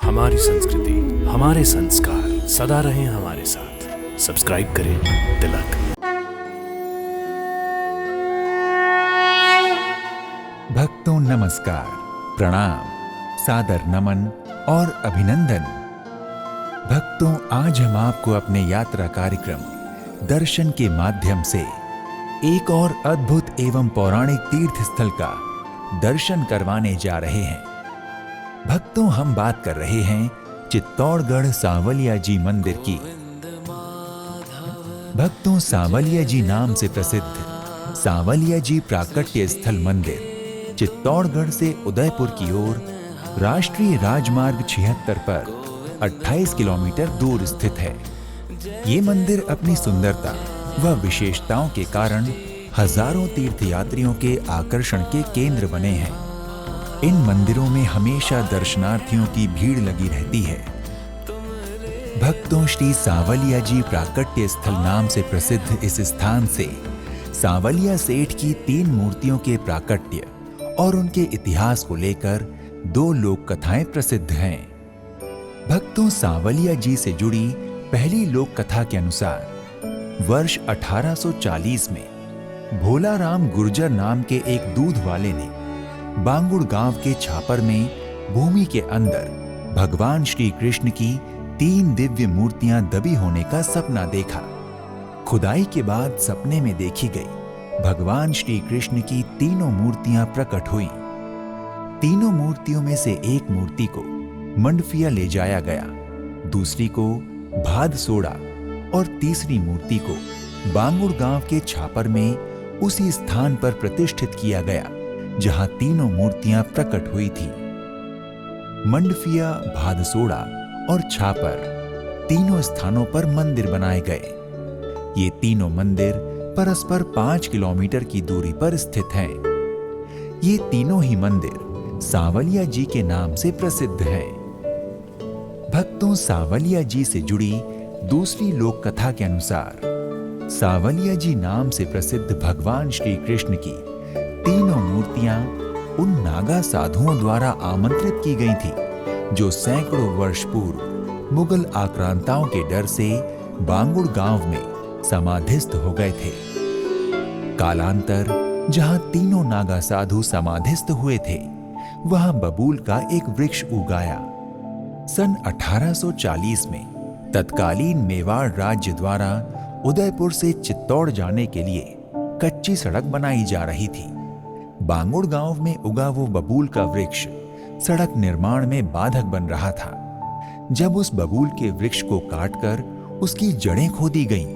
हमारी संस्कृति, हमारे संस्कार सदा रहें हमारे साथ। सब्सक्राइब करें तिलक। भक्तों नमस्कार, प्रणाम, सादर नमन और अभिनंदन। भक्तों, आज हम आपको अपने यात्रा कार्यक्रम दर्शन के माध्यम से एक और अद्भुत एवं पौराणिक तीर्थ स्थल का दर्शन करवाने जा रहे हैं। भक्तों, हम बात कर रहे हैं चित्तौड़गढ़ सांवलिया जी मंदिर की। भक्तों, सांवलिया जी नाम से प्रसिद्ध सांवलिया जी प्राकट्य स्थल मंदिर चित्तौड़गढ़ से उदयपुर की ओर राष्ट्रीय राजमार्ग 76 पर 28 किलोमीटर दूर स्थित है। ये मंदिर अपनी सुंदरता व विशेषताओं के कारण हजारों तीर्थयात्रियों के आकर्षण के केंद्र बने हैं। इन मंदिरों में हमेशा दर्शनार्थियों की भीड़ लगी रहती है। भक्तों, श्री सांवलिया जी प्राकट्य स्थल नाम से प्रसिद्ध इस स्थान से सांवलिया सेठ की 3 मूर्तियों के प्राकट्य और उनके इतिहास को लेकर 2 लोक कथाएं प्रसिद्ध हैं। भक्तों, सांवलिया जी से जुड़ी पहली लोक कथा के अनुसार वर्ष 1840 में भोलाराम गुर्जर नाम के एक दूध वाले ने बांगुड़ गांव के छापर में भूमि के अंदर भगवान श्री कृष्ण की 3 दिव्य मूर्तियां दबी होने का सपना देखा। खुदाई के बाद सपने में देखी गई भगवान श्री कृष्ण की 3 मूर्तियां प्रकट हुई। 3 मूर्तियों में से एक मूर्ति को मंडफिया ले जाया गया, दूसरी को भादसोड़ा और तीसरी मूर्ति को बांगुड़ गांव के छापर में उसी स्थान पर प्रतिष्ठित किया गया जहां 3 मूर्तियां प्रकट हुई थी। मंडफिया, भादसोड़ा और छापर तीनों स्थानों पर मंदिर बनाए गए। ये तीनों मंदिर परस्पर 5 किलोमीटर की दूरी पर स्थित हैं। ये तीनों ही मंदिर सांवलिया जी के नाम से प्रसिद्ध हैं। भक्तों, सांवलिया जी से जुड़ी दूसरी लोक कथा के अनुसार सांवलिया जी नाम से प्रसिद्ध भगवान श्री कृष्ण की 3 मूर्तियां उन नागा साधुओं द्वारा आमंत्रित की गई थी जो सैकड़ों वर्ष पूर्व मुगल आक्रांताओं के डर से बांगुड़ गांव में समाधिस्थ हो गए थे। कालांतर जहां तीनों नागा साधु समाधिस्थ हुए थे, वहां बबूल का एक वृक्ष उगाया। सन 1840 में तत्कालीन मेवाड़ राज्य द्वारा उदयपुर से चित्तौड़ जाने के लिए कच्ची सड़क बनाई जा रही थी। बांगुड़ गांव में उगा वो बबूल का वृक्ष सड़क निर्माण में बाधक बन रहा था। जब उस बबूल के वृक्ष को काटकर उसकी जड़ें खोदी गईं,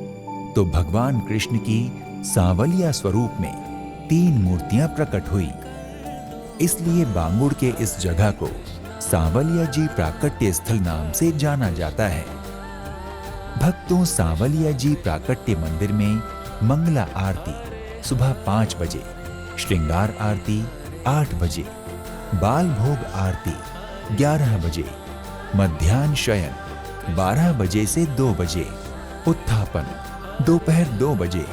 तो भगवान कृष्ण की सांवलिया स्वरूप में 3 मूर्तियां प्रकट हुई। इसलिए बांगुड़ के इस जगह को सांवलिया जी प्राकट्य स्थल नाम से जाना जाता है। भक्तों, सांवलिया जी प्राकट्य मंदिर में मंगला आरती सुबह 5 बजे, श्रृंगार आरती 8 बजे, बाल भोग आरती 11 बजे, मध्याह्न शयन 12 बजे से 2 बजे, उत्थापन दोपहर 2 बजे,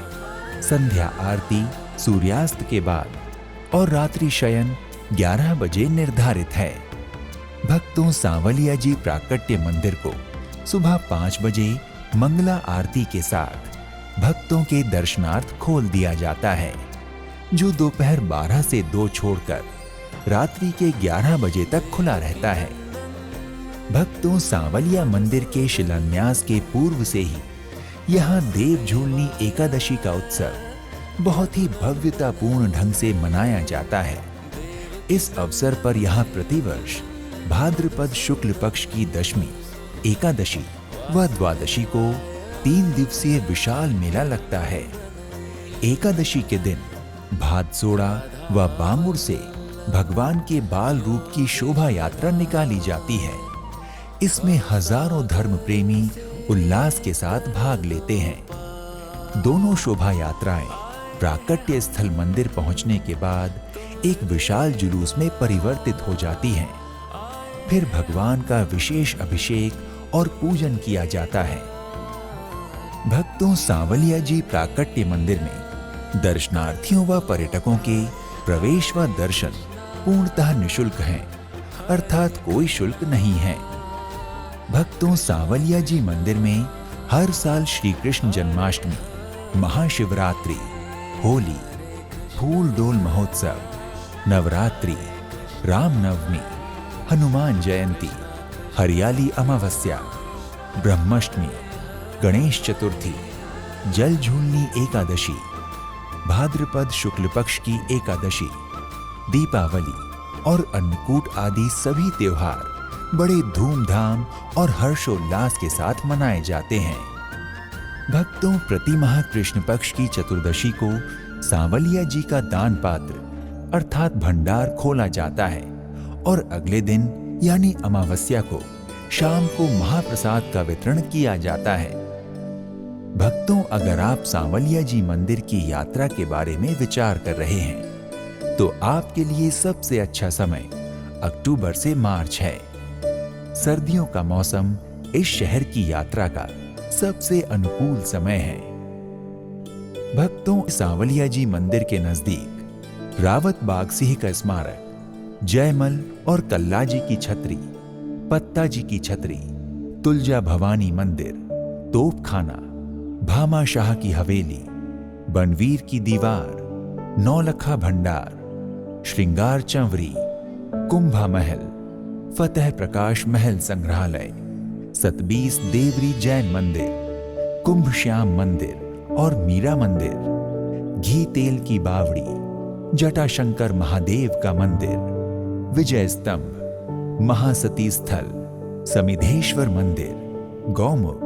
संध्या आरती सूर्यास्त के बाद और रात्रि शयन 11 बजे निर्धारित है। भक्तों, सांवलिया जी प्राकट्य मंदिर को सुबह 5 बजे मंगला आरती के साथ भक्तों के दर्शनार्थ खोल दिया जाता है, जो दोपहर 12 से 2 छोड़कर रात्रि के 11 बजे तक खुला रहता है। भक्तों, सांवलिया मंदिर के शिलान्यास के पूर्व से ही यहाँ देव झूलनी एकादशी का उत्सव बहुत ही भव्यतापूर्ण ढंग से मनाया जाता है। इस अवसर पर यहाँ प्रतिवर्ष भाद्रपद शुक्ल पक्ष की दशमी, एकादशी व द्वादशी को 3 दिवसीय विशाल मेला लगता है। एकादशी के दिन भादसोड़ा व बांगुड़ से भगवान के बाल रूप की शोभा यात्रा निकाली जाती है। इसमें हजारों धर्म प्रेमी उल्लास के साथ भाग लेते हैं। दोनों शोभा यात्राएं प्राकट्य स्थल मंदिर पहुंचने के बाद एक विशाल जुलूस में परिवर्तित हो जाती हैं। फिर भगवान का विशेष अभिषेक और पूजन किया जाता है। भक्तों, सांवलिया जी प्राकट्य मंदिर में दर्शनार्थियों व पर्यटकों के प्रवेश व दर्शन पूर्णतः निःशुल्क हैं, अर्थात कोई शुल्क नहीं है। भक्तों, सांवलिया जी मंदिर में हर साल श्री कृष्ण जन्माष्टमी, महाशिवरात्रि, होली, फूल डोल महोत्सव, नवरात्रि, रामनवमी, हनुमान जयंती, हरियाली अमावस्या, ब्रह्माष्टमी, गणेश चतुर्थी, जल झूलनी एकादशी, भाद्रपद शुक्ल पक्ष की एकादशी, दीपावली और अन्नकूट आदि सभी त्योहार बड़े धूमधाम और हर्षोल्लास के साथ मनाए जाते हैं। भक्तों, प्रतिमाह कृष्ण पक्ष की चतुर्दशी को सांवलिया जी का दान पात्र अर्थात भंडार खोला जाता है और अगले दिन यानी अमावस्या को शाम को महाप्रसाद का वितरण किया जाता है। भक्तों, अगर आप सांवलिया जी मंदिर की यात्रा के बारे में विचार कर रहे हैं तो आपके लिए सबसे अच्छा समय अक्टूबर से मार्च है। सर्दियों का मौसम इस शहर की यात्रा का सबसे अनुकूल समय है। भक्तों, सांवलिया जी मंदिर के नजदीक रावत बाग सिंह का स्मारक, जयमल और कल्लाजी की छतरी, पत्ता जी की छतरी, तुलजा भवानी मंदिर, तोपखाना, भामा शाह की हवेली, बनवीर की दीवार, नौलखा भंडार, श्रृंगार चंवरी, कुंभा महल, फतेह प्रकाश महल संग्रहालय, सतबीस देवरी जैन मंदिर, कुंभ श्याम मंदिर और मीरा मंदिर, घी तेल की बावड़ी, जटाशंकर महादेव का मंदिर, विजय स्तंभ, महासती स्थल, समिधेश्वर मंदिर, गौमुख,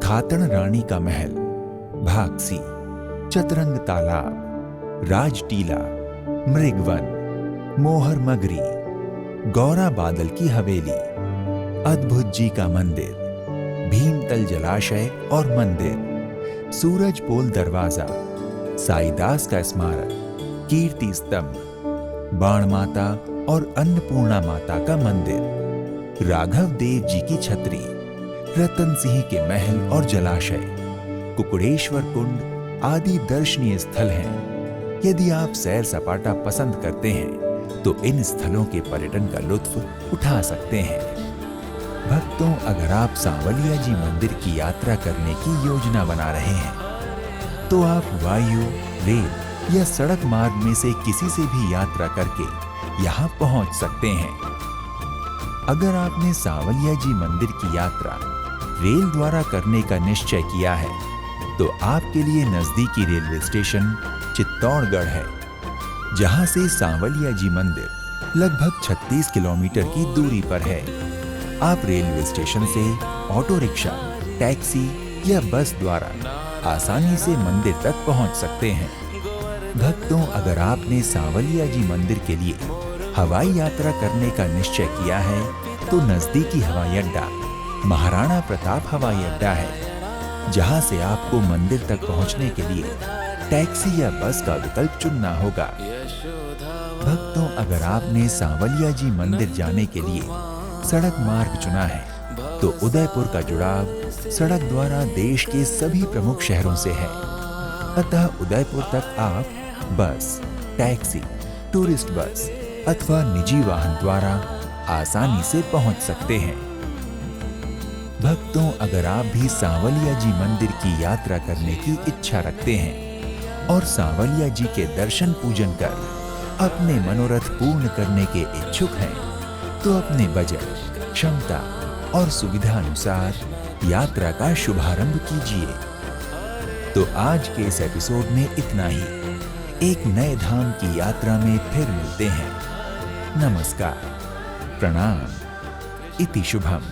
खातन रानी का महल, भागसी, चतरंग तालाब, राज टीला, मृगवन, मोहर मगरी, गौरा बादल की हवेली, अद्भुत जी का मंदिर, भीमतल जलाशय और मंदिर, सूरज पोल दरवाजा, साईदास का स्मारक, कीर्ति स्तंभ, बाण माता और अन्नपूर्णा माता का मंदिर, राघव देव जी की छतरी, रतन सिंह के महल और जलाशय, कुकुड़ेश्वर कुंड आदि दर्शनीय स्थल हैं। यदि आप सैर सपाटा पसंद करते हैं तो इन स्थलों के पर्यटन का लुत्फ उठा सकते हैं। भक्तों, अगर आप सांवलिया जी मंदिर की यात्रा करने की योजना बना रहे हैं तो आप वायु, रेल या सड़क मार्ग में से किसी से भी यात्रा करके यहाँ पहुँच सकते हैं। अगर आपने सांवलिया जी मंदिर की यात्रा रेल द्वारा करने का निश्चय किया है तो आपके लिए नजदीकी रेलवे स्टेशन चित्तौड़गढ़ है, जहां से सांवलिया जी मंदिर लगभग 36 किलोमीटर की दूरी पर है। आप रेलवे स्टेशन से ऑटो रिक्शा, टैक्सी या बस द्वारा आसानी से मंदिर तक पहुंच सकते हैं। भक्तों, अगर आपने सांवलिया जी मंदिर के लिए हवाई यात्रा करने का निश्चय किया है तो नजदीकी हवाई अड्डा महाराणा प्रताप हवाई अड्डा है, जहां से आपको मंदिर तक पहुंचने के लिए टैक्सी या बस का विकल्प चुनना होगा। भक्तों, अगर आपने सांवलिया जी मंदिर जाने के लिए सड़क मार्ग चुना है तो उदयपुर का जुड़ाव सड़क द्वारा देश के सभी प्रमुख शहरों से है, अतः उदयपुर तक आप बस, टैक्सी, टूरिस्ट बस अथवा निजी वाहन द्वारा आसानी से पहुंच सकते हैं। भक्तों, अगर आप भी सांवलिया जी मंदिर की यात्रा करने की इच्छा रखते हैं और सांवलिया जी के दर्शन पूजन कर अपने मनोरथ पूर्ण करने के इच्छुक हैं तो अपने बजट, क्षमता और सुविधा अनुसार यात्रा का शुभारंभ कीजिए। तो आज के इस एपिसोड में इतना ही। एक नए धाम की यात्रा में फिर मिलते हैं। नमस्कार, प्रणाम, इति शुभम।